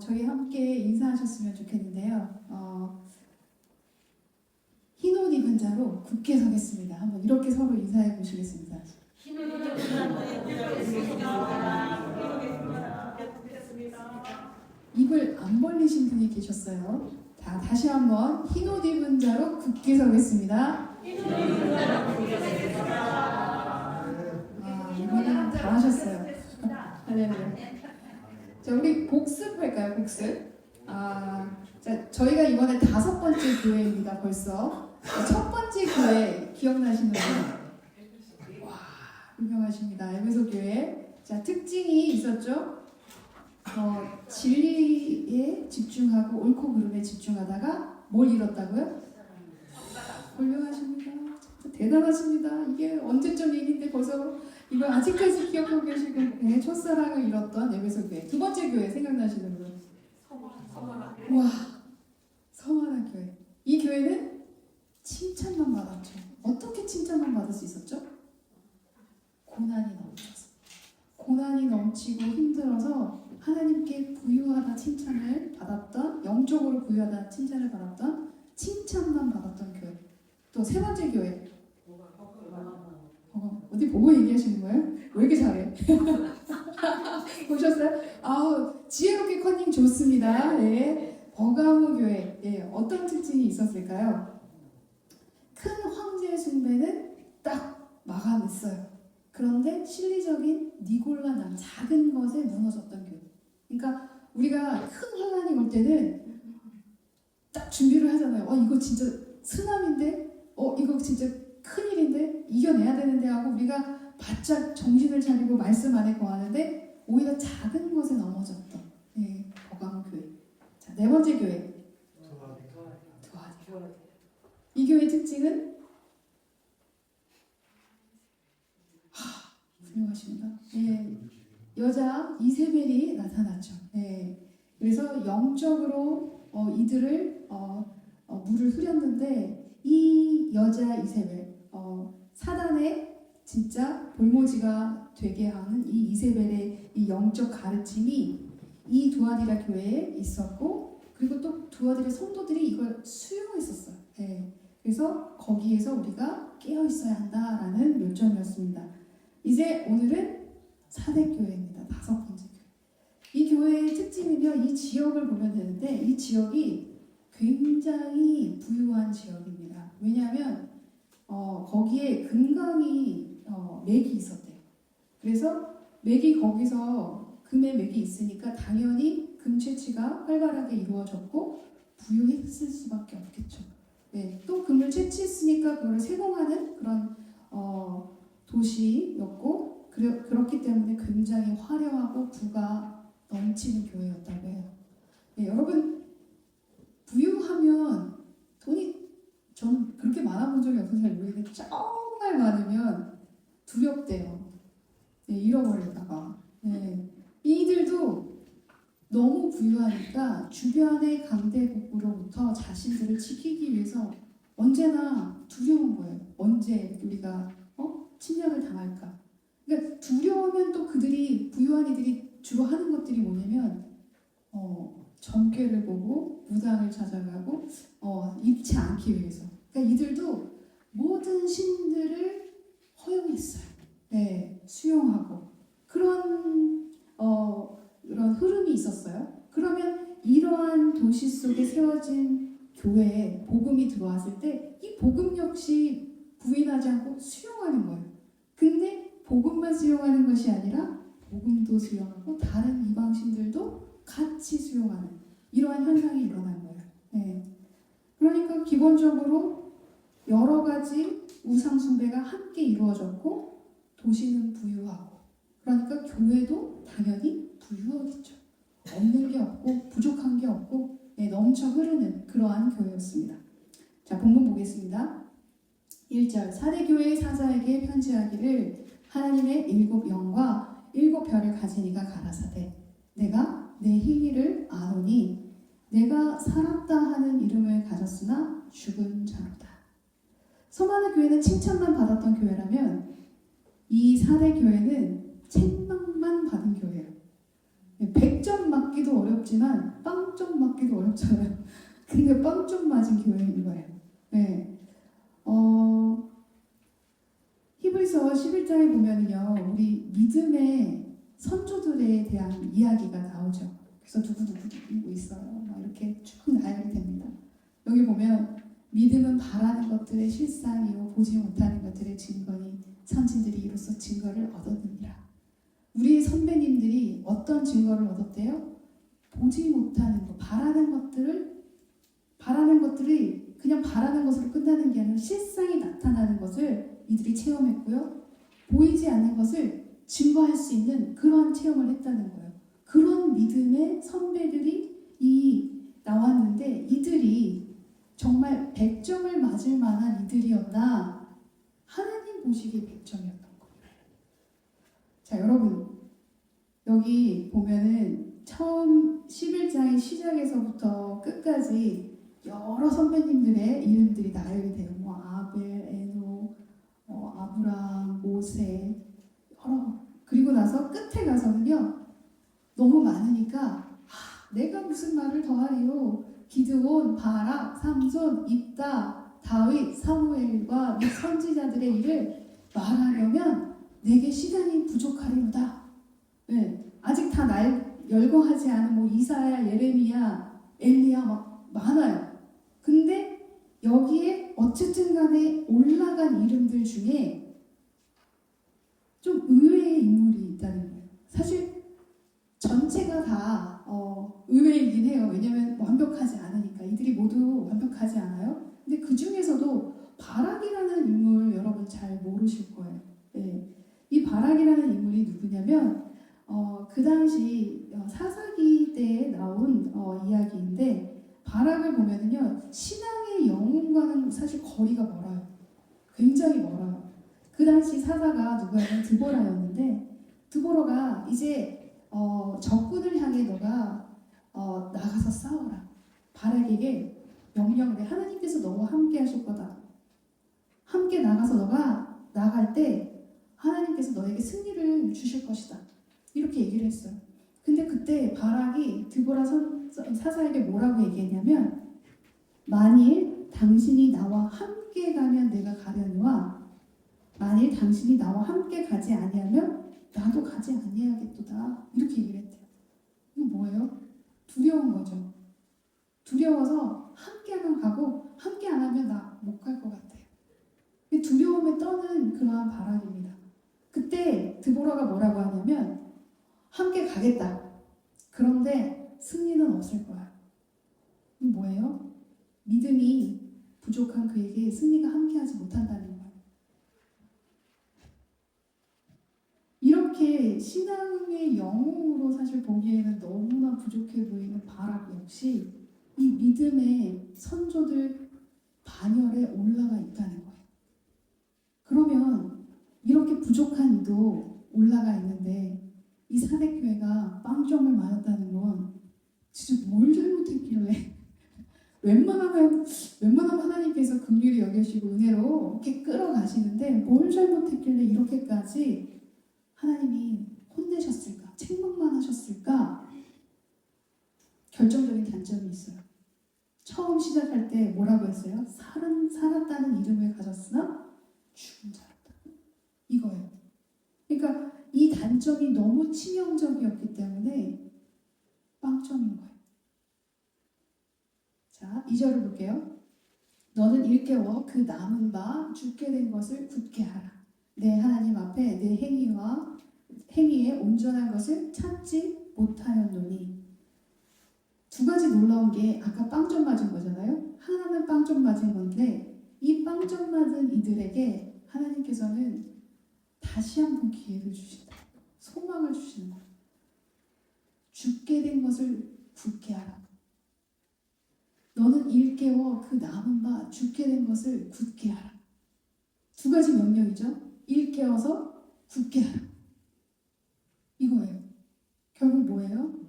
저희 함께 인사하셨으면 좋겠는데요. 흰 옷 입은 자로 굳게 서겠습니다. 한번 이렇게 서로 인사해 보시겠습니다. 입을 안 벌리신 분이 계셨어요. 자, 다시 한번 흰 옷 입은 자로 굳게 서겠습니다. 이번에는 다 하셨어요. 할렐루야. 자, 우리 복습할까요? 복습. 자, 저희가 이번에 5번째 교회입니다. 벌써 첫 번째 교회 기억나시는 분? 와, 유명하십니다. 에베소 교회. 자, 특징이 있었죠. 진리에 집중하고 옳고 그름에 집중하다가 뭘 잃었다고요? 훌륭하십니다. 대단하십니다. 이게 언제적 얘기인데 벌써 이걸 아직까지 기억하고 계시고, 네, 첫사랑을 잃었던 에베소 교회. 두 번째 교회 생각나시는 분? 와, 서만한 교회. 이 교회는 칭찬만 받았죠. 어떻게 칭찬만 받을 수 있었죠? 고난이 넘쳐서. 고난이 넘치고 힘들어서 하나님께 부유하다 칭찬을 받았던, 영적으로 부유하다 칭찬을 받았던, 칭찬만 받았던 교회. 또 세 번째 교회. 어디 보고 얘기하시는 거예요? 왜 이렇게 잘해? 보셨어요? 지혜롭게 컨닝 좋습니다. 네. 버가모 교회. 네. 어떤 특징이 있었을까요? 큰 황제 숭배는 딱 마감했어요. 그런데 실리적인 니골라남, 작은 것에 무너졌던 교회. 그러니까 우리가 큰 환란이 올 때는 딱 준비를 하잖아요. 이거 진짜 쓰나미인데? 이거 진짜 큰일인데? 이겨내야 되는데 하고 우리가 바짝 정신을 차리고 말씀 안에 거하는데 오히려 작은 것에 넘어졌던 버가모 교회. 자, 네 번째 교회. 두아디. 이 교회의 특징은 훌륭하십니다. 여자 이세벨이 나타났죠. 그래서 영적으로 이들을 물을 흐렸는데 이 여자 이세벨, 사단의 진짜 볼모지가 되게 하는 이 이세벨의 이 영적 가르침이 이 두아디라 교회에 있었고, 그리고 또 두아디라 성도들이 이걸 수용했었어요. 그래서 거기에서 우리가 깨어 있어야 한다라는 요점이었습니다. 이제 오늘은 사대교회입니다. 5번째 교회. 이 교회의 특징은요, 이 지역을 보면 되는데 이 지역이 굉장히 부유한 지역입니다. 왜냐하면 거기에 금강이 맥이 있었대요. 그래서 맥이 거기서 금의 맥이 있으니까 당연히 금 채취가 활발하게 이루어졌고 부유했을 수밖에 없겠죠. 또 금을 채취했으니까 그걸 세공하는 그런 도시였고 그렇기 때문에 굉장히 화려하고 부가 넘치는 교회였다고 해요. 여러분, 부유하면 돈이 저는 그렇게 많아본 적이 없어서 잘 모르겠는데 정말 많으면 두렵대요. 잃어버릴까봐. 이들도 너무 부유하니까 주변의 강대국으로부터 자신들을 지키기 위해서 언제나 두려운 거예요. 언제 우리가 침략을 당할까. 그러니까 두려우면 또 그들이, 부유한 이들이 주로 하는 것들이 뭐냐면 점괘를 보고 무당을 찾아가고 잃지 않기 위해서. 그러니까 이들도 모든 신들을 허용했어요. 수용하고 그런 흐름이 있었어요. 그러면 이러한 도시 속에 세워진 교회에 복음이 들어왔을 때 이 복음 역시 부인하지 않고 수용하는 거예요. 근데 복음만 수용하는 것이 아니라 복음도 수용하고 다른 이방신들도 같이 수용하는 이러한 현상이 일어난 거예요. 그러니까 기본적으로 여러 가지 우상 숭배가 함께 이루어졌고 도시는 부유하고, 그러니까 교회도 당연히 부유하겠죠. 없는 게 없고 부족한 게 없고 넘쳐 흐르는 그러한 교회였습니다. 자, 본문 보겠습니다. 1절. 사대교회의 사자에게 편지하기를 하나님의 7 영과 7 별을 가진 이가 가라사대 내가 내 행위를 아노니 내가 살았다 하는 이름을 가졌으나 죽은 자로다. 서만한 교회는 칭찬만 받았던 교회라면 이 사대교회는 책망만 받은 교회예요. 100점 맞기도 어렵지만 빵점 맞기도 어렵잖아요. 근데 빵점 맞은 교회인 거예요. 네. 히브리서 11장에 보면은요, 우리 믿음의 선조들에 대한 이야기가 나오죠. 그래서 누구 있어요. 막 이렇게 쭉 나열이 됩니다. 여기 보면 믿음은 바라는 것들의 실상이요 보지 못하는 것들의 증거니 선진들이 이로써 증거를 얻었느니라. 우리 선배님들이 어떤 증거를 얻었대요? 보지 못하는 것, 바라는 것들이 그냥 바라는 것으로 끝나는 게 아니라 실상이 나타나는 것을 이들이 체험했고요. 보이지 않는 것을 증거할 수 있는 그런 체험을 했다는 거예요. 그런 믿음의 선배들이 나왔는데 이들이 정말 100점을 맞을 만한 이들이었나? 하나님 보시기에 100점이었던 거예요. 자, 여러분 여기 보면은 처음 11장의 시작에서부터 끝까지 여러 선배님들의 이름들이 나열이 돼요. 뭐 아벨, 에노, 아브라함, 모세 그리고 나서 끝에 가서는요. 너무 많으니까 내가 무슨 말을 더하리요. 기드온, 바락, 삼손, 입다, 다윗, 사무엘과 이 선지자들의 일을 말하려면 내게 시간이 부족하리로다. 네, 아직 다 날 열거하지 않은 뭐 이사야, 예레미야, 엘리야 막 많아요. 근데 여기에 어쨌든 간에 올라간 이름들 중에 좀 의외의 인물이 있다는 거예요. 사실 전체가 다 의외이긴 해요. 왜냐하면 완벽하지 않으니까. 이들이 모두 완벽하지 않아요. 근데 그 중에서도 바락이라는 인물 여러분 잘 모르실 거예요. 네. 이 바락이라는 인물이 누구냐면 그 당시 사사기 때에 나온 이야기인데 바락을 보면은요 신앙의 영웅과는 사실 거리가 멀어요. 굉장히 멀어요. 그 당시 사사가 누구냐면 드보라였는데 드보라가 이제 적군을 향해 너가 나가서 싸워라. 바락에게 명령을 해. 하나님께서 너와 함께 하실 거다. 함께 나가서 너가 나갈 때 하나님께서 너에게 승리를 주실 것이다. 이렇게 얘기를 했어요. 근데 그때 바락이 드보라 사사에게 뭐라고 얘기했냐면 만일 당신이 나와 함께 가면 내가 가려니와 만일 당신이 나와 함께 가지 아니하면 나도 가지 아니하겠도다. 이렇게 얘기를 했대요. 이거 뭐예요? 두려운 거죠. 두려워서 함께만 가고 함께 안 하면 나 못 갈 것 같아요. 두려움에 떠는 그러한 바락입니다. 그때 드보라가 뭐라고 하냐면 함께 가겠다. 그런데 승리는 없을 거야. 이거 뭐예요? 믿음이 부족한 그에게 승리가 함께하지 못한다는 거예요. 이렇게 신앙의 영웅으로 사실 보기에는 너무나 부족해 보이는 바락 역시 이 믿음의 선조들 반열에 올라가 있다는 거예요. 그러면 이렇게 부족한 이도 올라가 있는데 이 사대교회가 빵점을 맞았다는 건 진짜 뭘 잘못했길래 웬만하면 하나님께서 긍휼히 여기시고 은혜로 이렇게 끌어가시는데 뭘 잘못했길래 이렇게까지 하나님이 혼내셨을까? 책망만 하셨을까? 결정적인 단점이 있어요. 처음 시작할 때 뭐라고 했어요? 살았다는 이름을 가졌으나 죽은 자였다. 이거예요. 그러니까 이 단점이 너무 치명적이었기 때문에 빵점인 거예요. 자, 2절을 볼게요. 너는 일깨워 그 남은 바 죽게 된 것을 굳게 하라. 내 하나님 앞에 내 행위에 온전한 것을 찾지 못하였노니. 두 가지 놀라운 게 아까 빵점 맞은 거잖아요. 하나는 빵점 맞은 건데 이 빵점 맞은 이들에게 하나님께서는 다시 한번 기회를 주신다. 소망을 주시는 거예요. 죽게 된 것을 굳게 하라. 너는 일깨워 그 남은 바 죽게 된 것을 굳게 하라. 두 가지 명령이죠. 일깨워서 굳게 하라. 이거예요. 결국 뭐예요?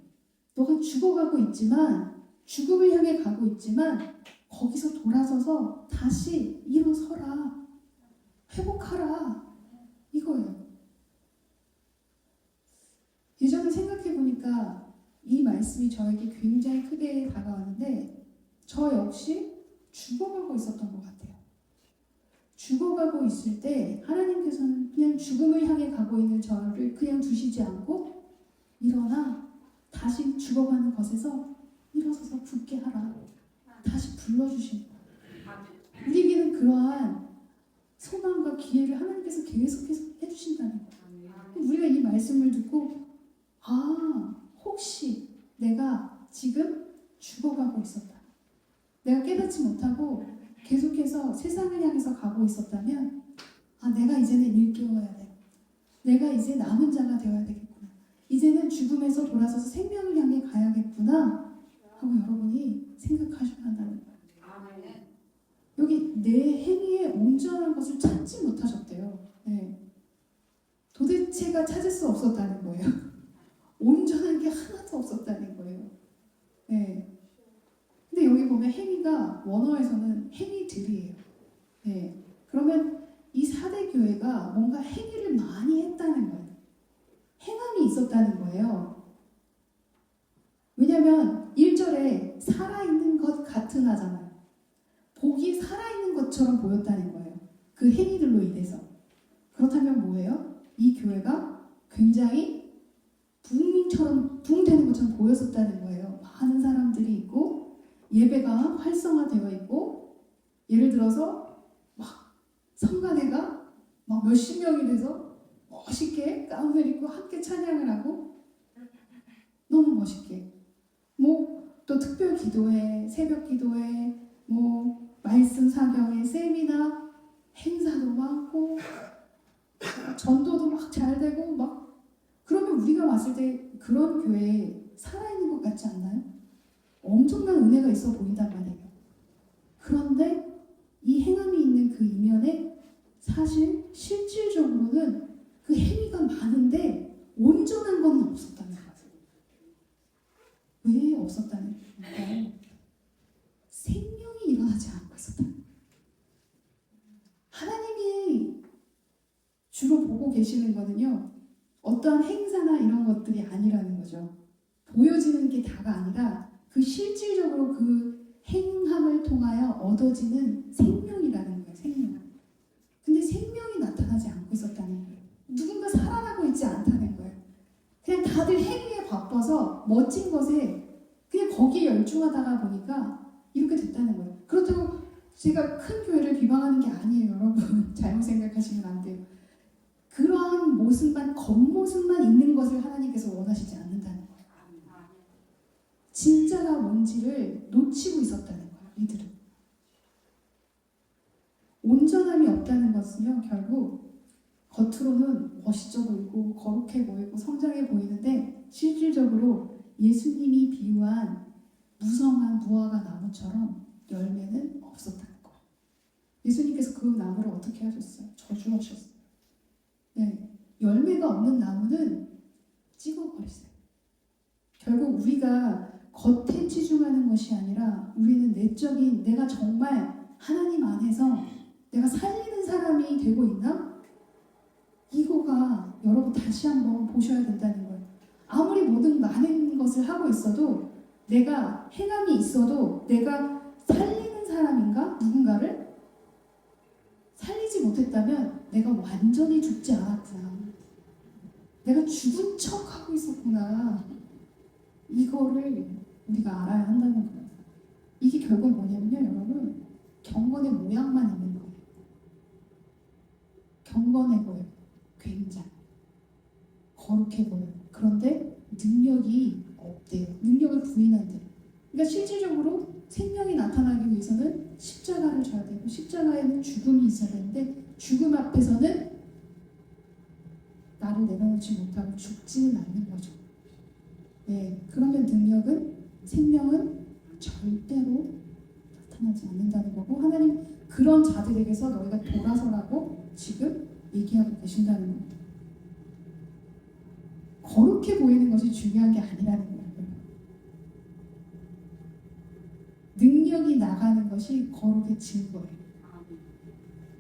너가 죽어가고 있지만 죽음을 향해 가고 있지만 거기서 돌아서서 다시 일어서라. 회복하라. 이거예요. 예전에 생각해 보니까 이 말씀이 저에게 굉장히 크게 다가왔는데 저 역시 죽어가고 있었던 것 같아요. 죽어가고 있을 때 하나님께서는 그냥 죽음을 향해 가고 있는 저를 그냥 두시지 않고 일어나 다시 죽어가는 것에서 일어서서 붙게 하라. 다시 불러주신 거예요. 우리에게는 그러한 소망과 기회를 하나님께서 계속해서 해주신다는 거예요. 우리가 이 말씀을 듣고 혹시 내가 지금 죽어가고 있었다. 내가 깨닫지 못하고 계속해서 세상을 향해서 가고 있었다면 내가 이제는 일깨워야 돼. 내가 이제 남은 자가 되어야 되겠구나. 이제는 죽음에서 돌아서서 생명을 향해 가야겠구나 하고 여러분이 생각하셔야 한다는 거예요. 여기 내 행위에 온전한 것을 찾지 못하셨대요. 네. 도대체가 찾을 수 없었다는 거예요. 온전한 게 하나도 없었다는 거예요. 네. 근데 여기 보면 행위가 원어에서는 행위들이에요. 네. 그러면 이 사대 교회가 뭔가 행위를 많이 했다는 거예요. 행함이 있었다는 거예요. 왜냐하면 1절에 살아있는 것 같은 하잖아요. 복이 살아있는 것처럼 보였다는 거예요. 그 행위들로 인해서. 그렇다면 뭐예요? 이 교회가 굉장히 부흥처럼 부흥되는 것처럼 보였었다는 거예요. 많은 사람들이 있고 예배가 활성화되어 있고 예를 들어서 막 성가대가 막 몇십 명이 돼서 멋있게 가운을 입고 함께 찬양을 하고 너무 멋있게 또 특별 기도회, 새벽 기도회, 말씀 사경회, 세미나, 행사도 많고 전도도 막 잘 되고 그러면 우리가 봤을 때 그런 교회에 살아있는 것 같지 않나요? 엄청난 은혜가 있어 보인단 말이에요. 그런데 이 행함이 있는 그 이면에 사실 실질적으로는 그 행위가 많은데 온전한 건 없었다는 거예요. 왜 없었다는 거예요? 생명이 일어나지 않고 있었다는 거예요. 하나님이 주로 보고 계시는 거는요, 어떠한 행사나 이런 것들이 아니라는 거죠. 보여지는 게 다가 아니라 그 실질적으로 그 행함을 통하여 얻어지는 생명이라는 거예요. 생명. 근데 생명이 나타나지 않고 있었다는 거예요. 누군가 살아나고 있지 않다는 거예요. 그냥 다들 행위에 바빠서 멋진 것에 그냥 거기에 열중하다가 보니까 이렇게 됐다는 거예요. 그렇다고 제가 큰 교회를 비방하는 게 아니에요, 여러분. 잘못 생각하시면 안 돼요. 그러한 모습만, 겉모습만 있는 것을 하나님께서 원하시지 않는다는 거예요. 진짜가 뭔지를 놓치고 있었다는 거예요, 이들은. 온전함이 없다는 것은요, 결국 겉으로는 멋있어 보이고 거룩해 보이고 성장해 보이는데 실질적으로 예수님이 비유한 무성한 무화과 나무처럼 열매는 없었다는 거예요. 예수님께서 그 나무를 어떻게 하셨어요? 저주하셨어요. 네, 열매가 없는 나무는 찍어버리세요. 결국 우리가 겉에 치중하는 것이 아니라 우리는 내적인 내가 정말 하나님 안에서 내가 살리는 사람이 되고 있나? 이거가 여러분 다시 한번 보셔야 된다는 거예요. 아무리 모든 많은 것을 하고 있어도 내가 행함이 있어도 내가 살리는 사람인가? 누군가를 살리지 못했다면 내가 완전히 죽지 않았구나. 내가 죽은 척하고 있었구나. 이거를 우리가 알아야 한다는 거예요. 이게 결국 뭐냐면요, 여러분. 경건의 모양만 있는 거예요. 경건해 보여요. 굉장히. 거룩해 보여요. 그런데 능력이 없대요. 능력을 부인한대요. 그러니까 실질적으로 생명이 나타나기 위해서는 십자가를 져야 되고 십자가에는 죽음이 있어야 되는데 죽음 앞에서는 나를 내려놓지 못하고 죽지는 않는 거죠. 네, 그러면 능력은 생명은 절대로 나타나지 않는다는 거고 하나님 그런 자들에게서 너희가 돌아서라고 지금 얘기하고 계신다는 겁니다. 거룩해 보이는 것이 중요한 게 아니라는 거예요. 능력이 나가는 것이 거룩의 증거예요.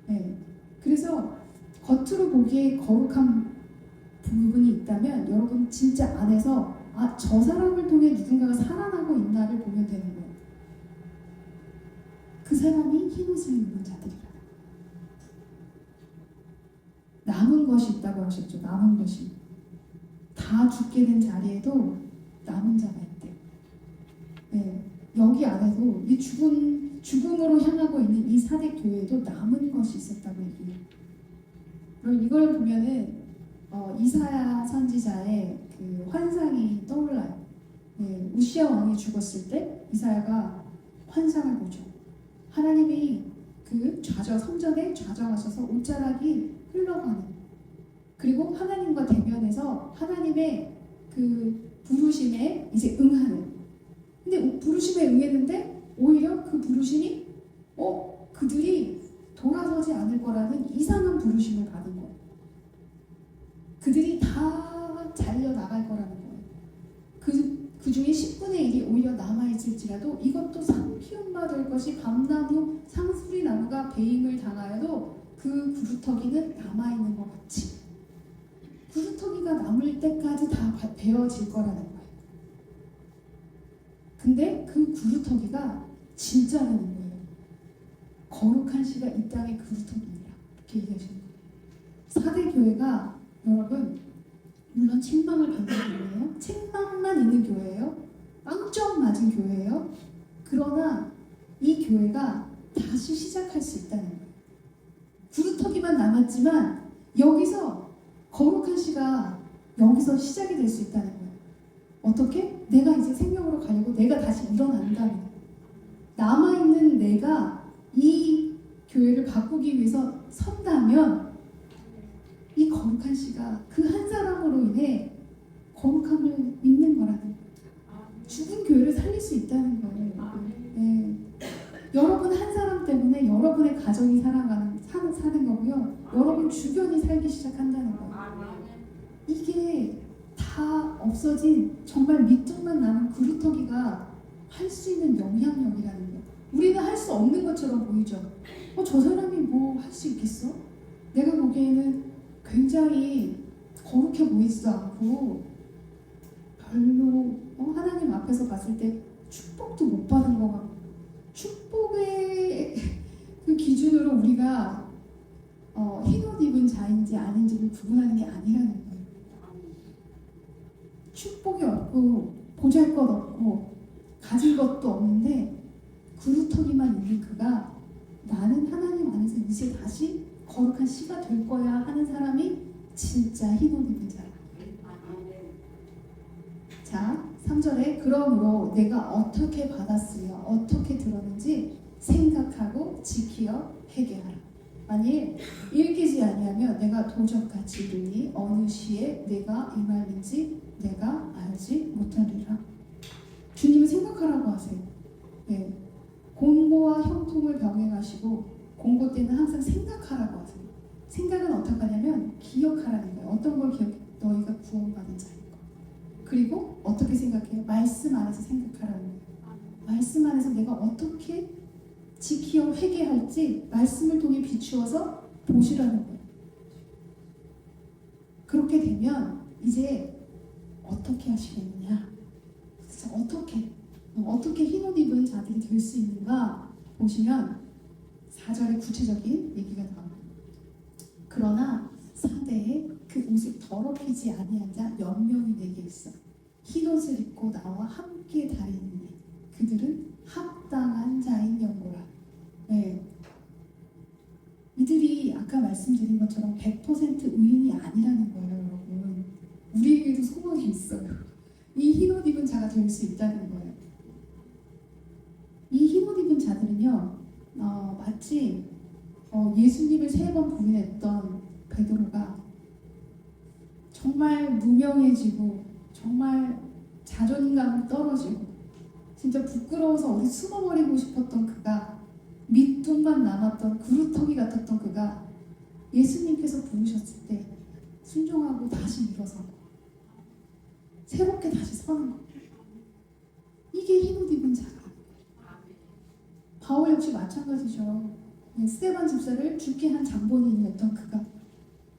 네. 그래서 겉으로 보기에 거룩한 부분이 있다면 여러분 진짜 안에서 저 사람을 통해 누군가가 살아나고 있나를 보면 되는 거예요. 그 사람이 흰옷을 입은 자들이라. 남은 것이 있다고 하셨죠. 남은 것이. 다 죽게 된 자리에도 남은 자가 있대. 네, 여기 안에도 이 죽음으로 향하고 있는 이 사대 교회에도 남은 것이 있었다고 얘기해요. 그럼 이걸 보면은 이사야 선지자의 그 환상이 떠올라요. 네, 우시야 왕이 죽었을 때 이사야가 환상을 보죠. 하나님이 그 성전에 좌정하셔서 옷자락이 흘러가는, 그리고 하나님과 대면해서 하나님의 그 부르심에 이제 응하는. 근데 부르심에 응했는데 오히려 그 부르심이 그들이 돌아서지 않을 거라는 이상한 부르심을 받은 거예요. 그들이 다 잘려 나갈 거라는 거예요. 그 중에 10분의 1이 오히려 남아있을지라도 이것도 삼키움마 될 것이 밤나무 상수리 나무가 배임을 당하여도 그 구루터기는 남아있는 것 같이, 구루터기가 남을 때까지 다 베어질 거라는 거예요. 근데 그 구루터기가 진짜라는 거예요. 거룩한 씨가 이 땅의 구루터기니라, 이렇게 얘기하시는 거예요. 사대 교회가 여러분 물론 책망을 받는 교회예요. 책망만 있는 교회예요. 빵점 맞은 교회예요. 그러나 이 교회가 다시 시작할 수 있다는 거예요. 구루터기만 남았지만 여기서 거룩한 씨가 여기서 시작이 될 수 있다는 거예요. 어떻게? 내가 이제 생명으로 가려고 내가 다시 일어난다는, 남아있는 내가 이 교회를 바꾸기 위해서 선다면 이 거룩한 씨가 그 한 사람으로 인해 거룩함을 입는 거라는 거예요. 죽은 교회를 살릴 수 있다는 거예요. 네. 여러분 한 사람 때문에 여러분의 가정이 사는 거고요. 여러분 주변이 살기 시작한다는 거예요. 이게 다 없어진 정말 밑둥만 남은 구루터기가 할 수 있는 영향력이라는 거예요. 우리는 할 수 없는 것처럼 보이죠. 저 사람이 뭐 할 수 있겠어? 내가 보기에는 굉장히 거룩해 보이지도 않고 별로 하나님 앞에서 봤을 때 축복도 못 받은 것 같고, 축복의 그 기준으로 우리가 흰옷 입은 자인지 아닌지를 구분하는 게 아니라는 거예요. 축복이 없고 보잘것 없고 가진 것도 없는데 구루터기만 있는 그가 나는 하나님 안에서 이제 다시 거룩한 씨가 될 거야 하는 사람이 진짜 흰옷 입은 자야. 자, 3절에 그러므로 내가 어떻게 받았으며 어떻게 들었는지 생각하고 지키어 회개하라. 만일 읽히지 아니하면 내가 도적같이 이르니 어느 시에 내가 임하는지 내가 알지 못하리라. 주님은 생각하라고 하세요. 네. 공고와 형통을 병행하시고 공고 때는 항상 생각하라고 하세요. 생각은 어떻게 하냐면 기억하라는 거예요. 어떤 걸 기억해? 너희가 구원받은 자인 거. 그리고 어떻게 생각해요? 말씀 안에서 생각하라는 거예요. 말씀 안에서 내가 어떻게 지키어 회개할지 말씀을 통해 비추어서 보시라는 거예요. 그렇게 되면 이제 어떻게 하시겠느냐? 어떻게 흰옷 입은 자들이 될 수 있는가 보시면 4절에 구체적인 얘기가 나옵니다. 그러나 사대에 그 옷을 더럽히지 아니한 자 몇 명이 내게 있어. 흰옷을 입고 나와 함께 다니니 그들은 합당한 자인 연고라. 네. 이들이 아까 말씀드린 것처럼 100% 의인이 아니라는 거예요, 여러분. 우리에게도 소망이 있어요. 이 흰옷 입은 자가 될 수 있다는 거예요. 이 흰옷 입은 자들은요, 마치 예수님을 3번 부인했던 베드로가 정말 무명해지고 정말 자존감 떨어지고 진짜 부끄러워서 어디 숨어버리고 싶었던 그가, 밑둥만 남았던 구루터기 같았던 그가 예수님께서 부르셨을 때 순종하고 다시 일어서고 새롭게 다시 서는 것. 이게 흰옷 입은 자가. 바울 역시 마찬가지죠. 스데반 집사를 죽게 한 장본인이었던 그가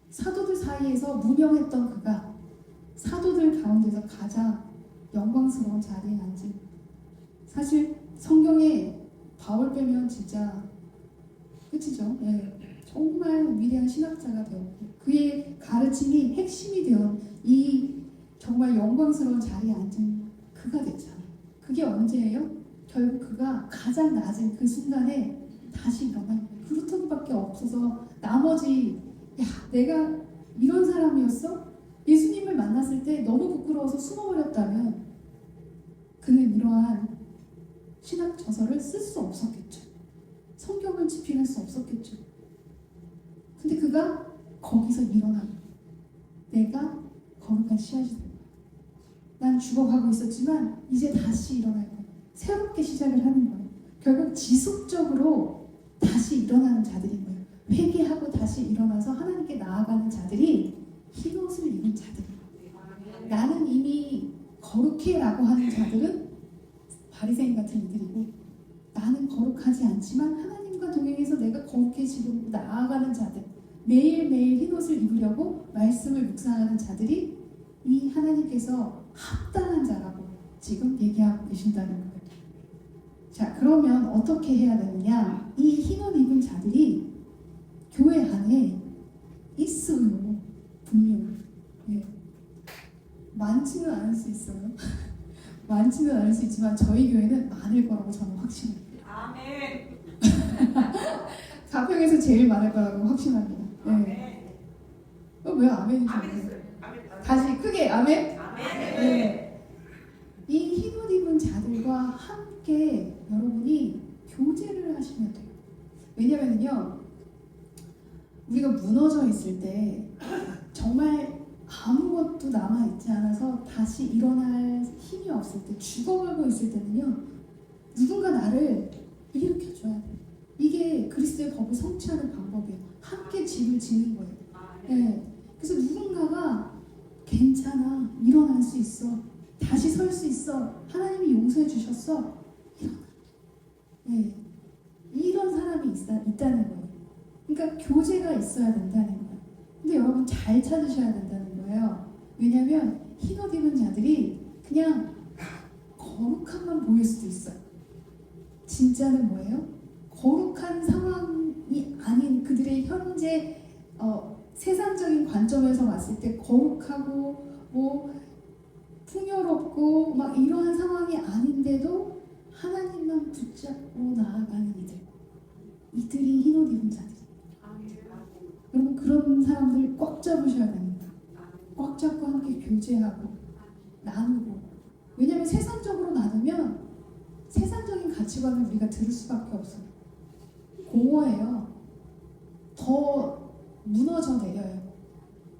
사도들 사이에서 무명했던 그가 사도들 가운데서 가장 영광스러운 자리에 앉은, 사실 성경에 바울 빼면 진짜 끝이죠. 네. 정말 위대한 신학자가 되었고 그의 가르침이 핵심이 되어 이 정말 영광스러운 자리에 앉은 그가 됐잖아요. 그게 언제예요? 결국 그가 가장 낮은 그 순간에 다시 일어난 그루터기밖에 없어서 나머지, 야 내가 이런 사람이었어? 예수님을 만났을 때 너무 부끄러워서 숨어버렸다면 그는 이러한 신학 저서를 쓸 수 없었겠죠. 성경을 집필할 수 없었겠죠. 근데 그가 거기서 일어나는, 내가 거룩한 씨앗이 된 거야. 난 죽어가고 있었지만 이제 다시 일어날 거야. 새롭게 시작을 하는 거예요. 결국 지속적으로 다시 일어나는 자들인 거예요. 회개하고 다시 일어나서 하나님께 나아가는 자들이 흰옷을 입은 자들이에요. 나는 이미 거룩해 라고 하는 자들은 바리새인 같은 이들이고, 나는 거룩하지 않지만 하나님과 동행해서 내가 거룩해지고 나아가는 자들, 매일매일 흰옷을 입으려고 말씀을 묵상하는 자들이 이 하나님께서 합당한 자라고 지금 얘기하고 계신다는 거예요. 자, 그러면 어떻게 해야 되느냐? 이 흰옷 입은 자들이 교회 안에 있어요. 분명히. 네. 많지는 않을 수 있어요. 많지는 않을 수 있지만 저희 교회는 많을 거라고 저는 확신합니다. 아멘. 가평에서 제일 많을 거라고 확신합니다. 네. 왜 아멘인지 아멘. 다시 크게 아멘. 아멘. 네. 이 흰옷 입은 자들과 함께 여러분이 교제를 하시면 돼요. 왜냐면요, 우리가 무너져 있을 때 정말 아무것도 남아있지 않아서 다시 일어날 힘이 없을 때, 죽어가고 있을 때는요, 누군가 나를 일으켜줘야 돼요. 이게 그리스도의 법을 성취하는 방법이에요. 함께 집을 짓는 거예요. 네. 그래서 누군가가 괜찮아, 일어날 수 있어, 다시 설 수 있어, 하나님이 용서해 주셨어, 일어나. 네. 이런 사람이 있다는 거예요. 그러니까 교제가 있어야 된다는 거예요. 근데 여러분 잘 찾으셔야 된다는 거예요. 왜냐하면 흰옷 입은 자들이 그냥 거룩함만 보일 수도 있어요. 진짜는 뭐예요? 거룩한 상황이 아닌 그들의 현재 세상적인 관점에서 봤을 때 거룩하고 뭐 풍요롭고 막 이러한 상황이 아닌데도 하나님만 붙잡고 나아가는 이들이 흰옷 입은 자들. 여러분 그런 사람들 꽉 잡으셔야 됩니다. 꽉 잡고 함께 교제하고 나누고. 왜냐하면 세상적으로 나누면 세상적인 가치관을 우리가 들을 수밖에 없어요. 공허해요. 더 무너져 내려요.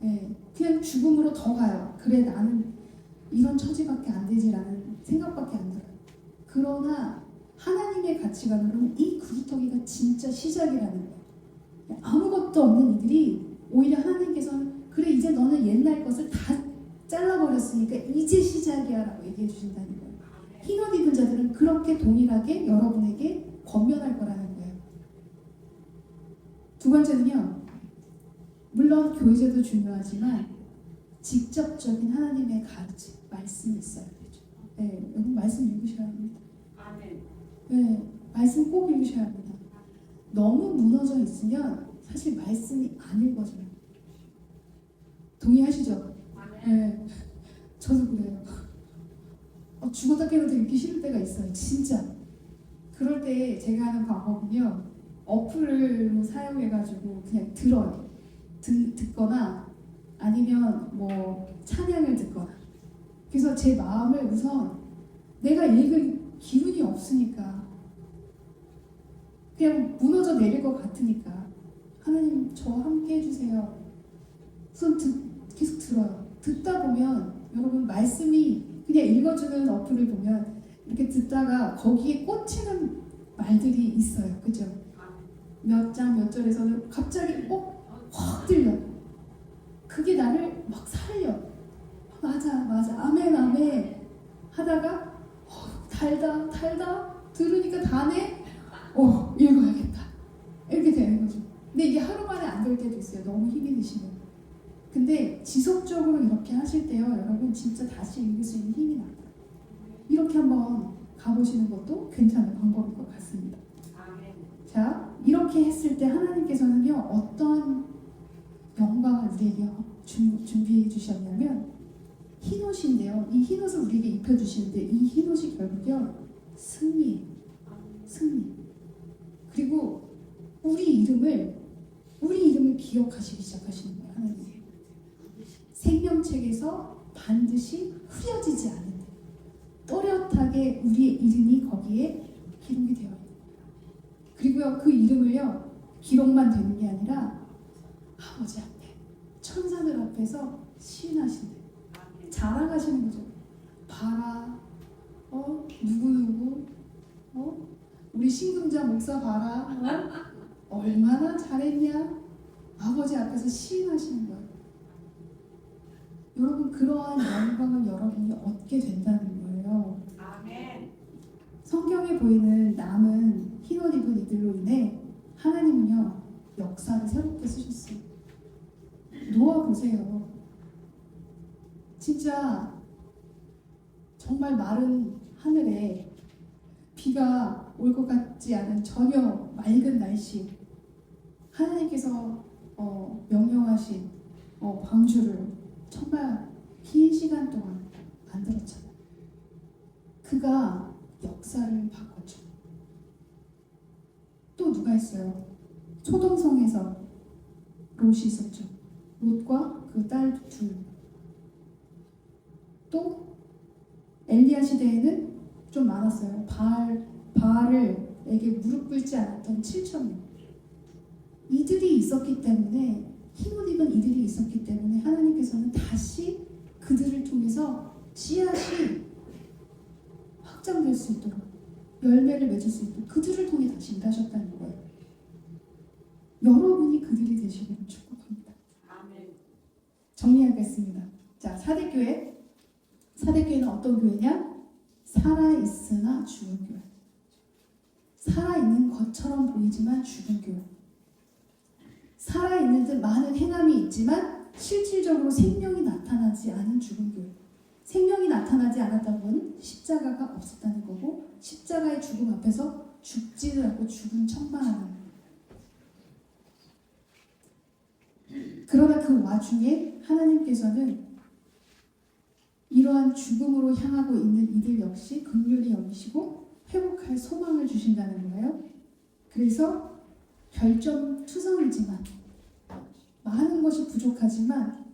네, 그냥 죽음으로 더 가요. 그래 나는 이런 처지밖에 안 되지라는 생각밖에 안 들어요. 그러나 하나님의 가치관으로는 이 구루터기가 진짜 시작이라는 거예요. 아무것도 없는 이들이 오히려 하나님께서는 그래 이제 너는 옛날 것을 다 잘라버렸으니까 이제 시작이야 라고 얘기해 주신다는 거예요. 흰옷 입은 자들은 그렇게 동일하게 여러분에게 권면할 거라는 거예요. 두 번째는요, 물론 교제도 중요하지만 직접적인 하나님의 가르침, 말씀이 있어야 되죠. 네, 여러분 말씀 읽으셔야 합니다. 네, 말씀 꼭 읽으셔야 합니다. 너무 무너져 있으면 사실 말씀이 안 읽어져요. 동의하시죠? 네, 저도 그래요. 죽었다 깨어도 읽기 싫을 때가 있어요. 진짜. 그럴 때 제가 하는 방법은요, 어플을 사용해가지고 그냥 들어요. 듣거나 아니면 뭐 찬양을 듣거나. 그래서 제 마음을 우선 내가 읽을 기운이 없으니까 그냥 무너져 내릴 것 같으니까 하나님 저와 함께 해주세요. 우선 계속 들어요. 듣다 보면 여러분 말씀이 그냥 읽어주는 어플을 보면 이렇게 듣다가 거기에 꽂히는 말들이 있어요. 그죠? 몇 장 몇 절에서는 갑자기 확 들려. 그게 나를 막 살려. 맞아 아멘 하다가 달다 들으니까 다네. 읽어야겠다. 이렇게 되는 거죠. 근데 이게 하루 만에 안 될 때도 있어요. 너무 힘이 드시면. 근데 지속적으로 이렇게 하실 때요, 여러분 진짜 다시 읽을 수 있는 힘이 나요. 이렇게 한번 가보시는 것도 괜찮은 방법일 것 같습니다. 자, 이렇게 했을 때 하나님께서는요, 어떤 영광을 우리에게 준비해 주셨냐면 흰옷인데요. 이 흰옷을 우리에게 입혀주시는데 이 흰옷이 결국요, 승리. 그리고 우리 이름을 기억하시기 시작하시는 거예요. 하나님. 생명책에서 반드시 흐려지지 않는 또렷하게 우리의 이름이 거기에 기록이 되어 있는 거예요. 그리고요, 그 이름을요, 기록만 되는 게 아니라 아버지 앞에, 천사들 앞에서 시인하시는, 자랑하시는 거죠. 봐라, 누구누구, 우리 신금자 목사 봐라, 얼마나 잘했냐, 아버지 앞에서 시인하시는 거예요. 여러분, 그러한 영광을 여러분이 얻게 된다는 거예요. 아멘. 성경에 보이는 남은 흰옷 입은 이들로 인해 하나님은요, 역사를 새롭게 쓰셨어요. 노아 보세요. 진짜 정말 마른 하늘에 비가 올 것 같지 않은 전혀 맑은 날씨, 하나님께서 명령하신 방주를 정말 긴 시간 동안 만들었잖아요. 그가 역사를 바꿨죠. 또 누가 있어요? 소돔성에서 롯이 있었죠. 롯과 그 딸 둘. 또 엘리야 시대에는 좀 많았어요. 바알에게 무릎 꿇지 않았던 7,000명. 이들이 있었기 때문에, 흰옷 입은 이들이 있었기 때문에 하나님께서는 다시 그들을 통해서 씨앗이 확장될 수 있도록, 열매를 맺을 수 있도록 그들을 통해 다시 일하셨다는 거예요. 여러분이 그들이 되시기를 축복합니다. 아멘. 정리하겠습니다. 자, 사대교회. 사대교회는 어떤 교회냐? 살아있으나 죽은 교회. 살아있는 것처럼 보이지만 죽은 교회. 살아있는 듯 많은 행함이 있지만 실질적으로 생명이 나타나지 않은 죽은 교회. 생명이 나타나지 않았다는 건 십자가가 없었다는 거고, 십자가의 죽음 앞에서 죽지를 않고 죽은 척만 하는. 그러나 그 와중에 하나님께서는 이러한 죽음으로 향하고 있는 이들 역시 긍휼히 여기시고 회복할 소망을 주신다는 거예요. 그래서 결점투성이지만, 많은 것이 부족하지만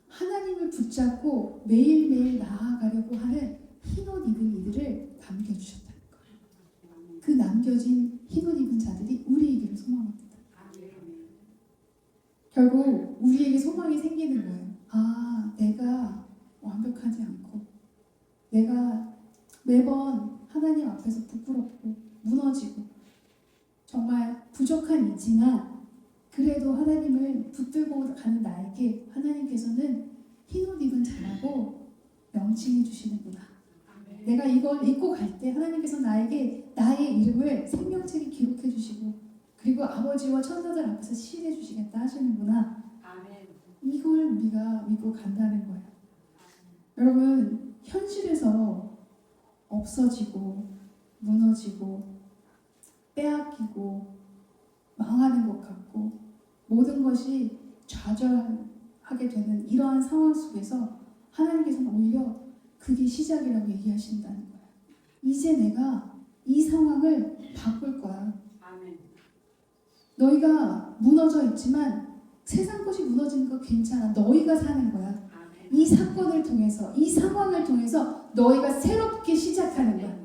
하나님을 붙잡고 매일매일 나아가려고 하는 흰옷 입은 이들을 남겨주셨다는 거예요. 그 남겨진 흰옷 입은 자들이 우리에게로 소망합니다. 결국 우리에게 소망이 생기는 거예요. 아, 내가 완벽하지 않고, 내가 매번 하나님 앞에서 부끄럽고 무너지고 정말 부족한 이지만 그래도 하나님을 붙들고 가는 나에게 하나님께서는 흰옷 입은 자라고 명칭해 주시는구나. 내가 이걸 입고 갈 때 하나님께서 나에게 나의 이름을 생명책에 기록해 주시고, 그리고 아버지와 천사들 앞에서 시인해 주시겠다 하시는구나. 이걸 우리가 믿고 간다는 거예요. 여러분, 현실에서 없어지고 무너지고 빼앗기고 망하는 것 같고 모든 것이 좌절하게 되는 이러한 상황 속에서 하나님께서는 오히려 그게 시작이라고 얘기하신다는 거예요. 이제 내가 이 상황을 바꿀 거야. 너희가 무너져 있지만 세상 것이 무너지는 거 괜찮아. 너희가 사는 거야. 이 사건을 통해서, 이 상황을 통해서 너희가 새롭게 시작하는 거야.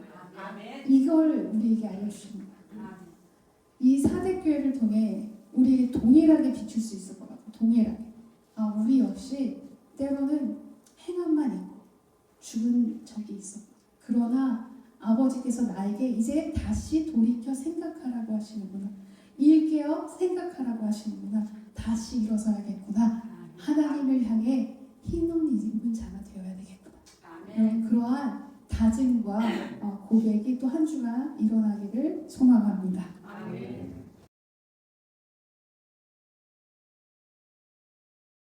이걸 우리에게 알려주신 거야. 이 사대교회를 통해 우리에게 동일하게 비출 수 있을 것 같아요. 동일하게. 우리 역시 때로는 행함만 있고 죽은 적이 있어. 그러나 아버지께서 나에게 이제 다시 돌이켜 생각하라고 하시는구나. 일깨어 생각하라고 하시는구나. 다시 일어서야겠구나. 하나님을 향해 흰옷 입은 자가 되어야 되겠구나. 그러한 다짐과 고백이 또 한 주간 일어나기를 소망합니다.